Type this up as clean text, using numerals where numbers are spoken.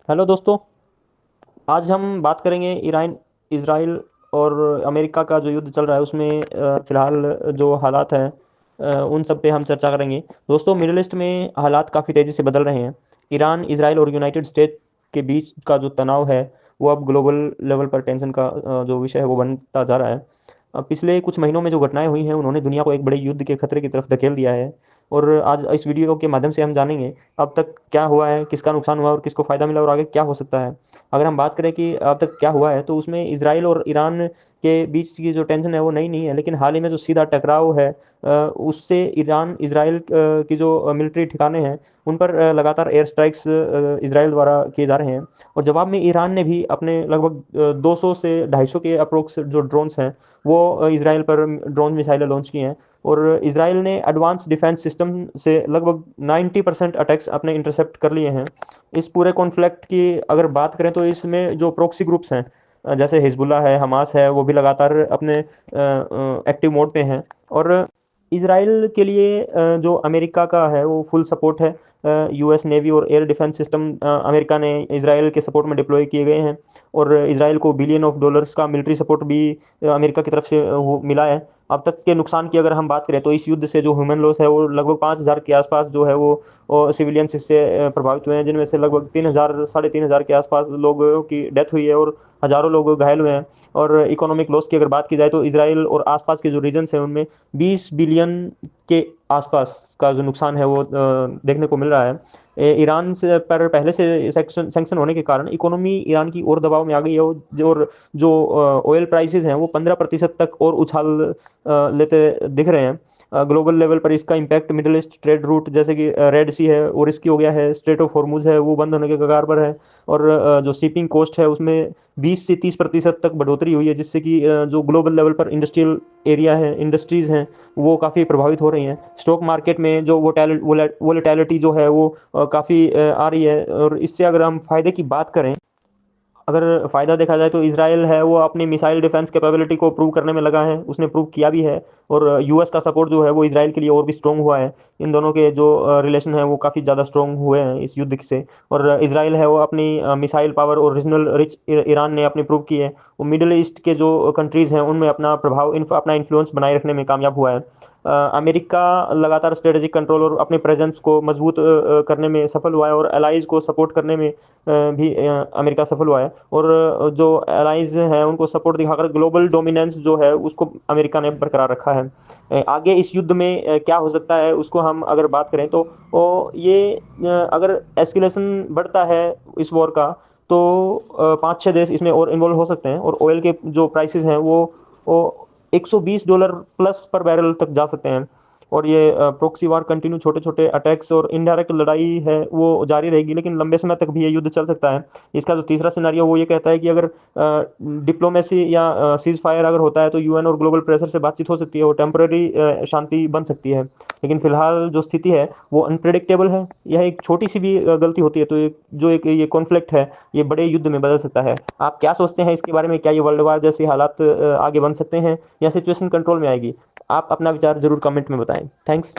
Hello दोस्तों। आज हम बात करेंगे ईरान इज़राइल और अमेरिका का जो युद्ध चल रहा है उसमें फिलहाल जो हालात हैं उन सब पे हम चर्चा करेंगे। दोस्तों, मिडिल ईस्ट में हालात काफ़ी तेज़ी से बदल रहे हैं। ईरान इज़राइल और यूनाइटेड स्टेट के बीच का जो तनाव है वो अब ग्लोबल लेवल पर टेंशन का जो विषय है वो बनता जा रहा है। पिछले कुछ महीनों में जो घटनाएं हुई हैं उन्होंने दुनिया को एक बड़े युद्ध के खतरे की तरफ धकेल दिया है। और आज इस वीडियो के माध्यम से हम जानेंगे अब तक क्या हुआ है, किसका नुकसान हुआ और किसको फ़ायदा मिला और आगे क्या हो सकता है। अगर हम बात करें कि अब तक क्या हुआ है तो उसमें इसराइल और ईरान के बीच की जो टेंशन है वो नई नहीं है, लेकिन हाल ही में जो सीधा टकराव है उससे ईरान इजराइल की जो मिलिट्री ठिकाने हैं उन पर लगातार एयर स्ट्राइक्स इसराइल द्वारा किए जा रहे हैं। और जवाब में ईरान ने भी अपने लगभग 200 से 250 के अप्रोक्स जो ड्रोन्स हैं वो इसराइल पर ड्रोन मिसाइलें लॉन्च की हैं। और इसराइल ने एडवांस डिफेंस सिस्टम से लगभग 90% अटैक्स अपने इंटरसेप्ट कर लिए हैं। इस पूरे कॉन्फ्लिक्ट की अगर बात करें तो इसमें जो प्रोक्सी ग्रुप्स हैं जैसे हिजबुल्ला है, हमास है, वो भी लगातार अपने एक्टिव मोड पे हैं। और इसराइल के लिए जो अमेरिका का है वो फुल सपोर्ट है। यूएस नेवी और एयर डिफेंस सिस्टम अमेरिका ने इसराइल के सपोर्ट में डिप्लॉय किए गए हैं। और इसराइल को बिलियन ऑफ डॉलर्स का मिलिट्री सपोर्ट भी अमेरिका की तरफ से वो मिला है। अब तक के नुकसान की अगर हम बात करें तो इस युद्ध से जो ह्यूमन लॉस है वो लगभग 5,000 के आसपास जो है वो सिविलियंस इससे प्रभावित हुए हैं, जिनमें से लगभग 3,000 3,500 के आसपास लोगों की डेथ हुई है और हज़ारों लोग घायल हुए हैं। और इकोनॉमिक लॉस की अगर बात की जाए तो इसराइल और आसपास के जो रीजन्स हैं उनमें 20 बिलियन के आसपास का जो नुकसान है वो देखने को मिल रहा है। ईरान से पर पहले से सैंक्शन होने के कारण इकोनॉमी ईरान की और दबाव में आ गई है। और जो ऑयल प्राइसेस हैं वो 15% तक और उछाल लेते दिख रहे हैं। ग्लोबल लेवल पर इसका impact middle east trade route जैसे कि रेड सी है और इसकी हो गया है, स्ट्रेट ऑफ हॉर्मुज है वो बंद होने के कगार पर है। और जो शिपिंग कॉस्ट है उसमें 20 से 30% तक बढ़ोतरी हुई है, जिससे कि जो ग्लोबल लेवल पर इंडस्ट्रियल एरिया है, इंडस्ट्रीज़ हैं, वो काफ़ी प्रभावित हो रही हैं। स्टॉक मार्केट में जो वोलेटिलिटी जो है वो काफ़ी आ रही है। और इससे अगर हम फायदे की बात करें, अगर फ़ायदा देखा जाए तो इसराइल है वो अपनी मिसाइल डिफेंस कैपेबिलिटी को प्रूव करने में लगा है, उसने प्रूव किया भी है। और यूएस का सपोर्ट जो है वो इसराइल के लिए और भी स्ट्रॉन्ग हुआ है। इन दोनों के जो रिलेशन है वो काफ़ी ज़्यादा स्ट्रॉन्ग हुए हैं इस युद्ध से। और इसराइल है वो अपनी मिसाइल पावर और रीजनल रिच ईरान ने अपनी प्रूव की है। वो मिडिल ईस्ट के जो कंट्रीज़ हैं उनमें अपना प्रभाव अपना इन्फ्लुएंस बनाए रखने में कामयाब हुआ है। अमेरिका लगातार स्ट्रेटेजिक कंट्रोल और अपने प्रेजेंस को मजबूत करने में सफल हुआ है और एलाइज को सपोर्ट करने में भी अमेरिका सफल हुआ है। और जो एलाइज हैं उनको सपोर्ट दिखाकर ग्लोबल डोमिनेंस जो है उसको अमेरिका ने बरकरार रखा है। आगे इस युद्ध में क्या हो सकता है उसको हम अगर बात करें तो ये अगर एस्केलेशन बढ़ता है इस वॉर का तो 5-6 देश इसमें और इन्वॉल्व हो सकते हैं। और ऑयल के जो प्राइसेस हैं वो $120 प्लस पर बैरल तक जा सकते हैं। और ये प्रोक्सी वार कंटिन्यू, छोटे छोटे अटैक्स और इनडायरेक्ट लड़ाई है वो जारी रहेगी, लेकिन लंबे समय तक भी ये युद्ध चल सकता है। इसका जो तीसरा सिनेरियो वो ये कहता है कि अगर डिप्लोमेसी या सीज फायर अगर होता है तो यूएन और ग्लोबल प्रेशर से बातचीत हो सकती है और टेम्पररी शांति बन सकती है। लेकिन फिलहाल जो स्थिति है वो अनप्रेडिक्टेबल है। यह एक छोटी सी भी गलती होती है तो एक ये कॉन्फ्लिक्ट है ये बड़े युद्ध में बदल सकता है। आप क्या सोचते हैं इसके बारे में? क्या ये वर्ल्ड वार जैसे हालात आगे बन सकते हैं या सिचुएशन कंट्रोल में आएगी? आप अपना विचार जरूर कमेंट में बताएं। थैंक्स।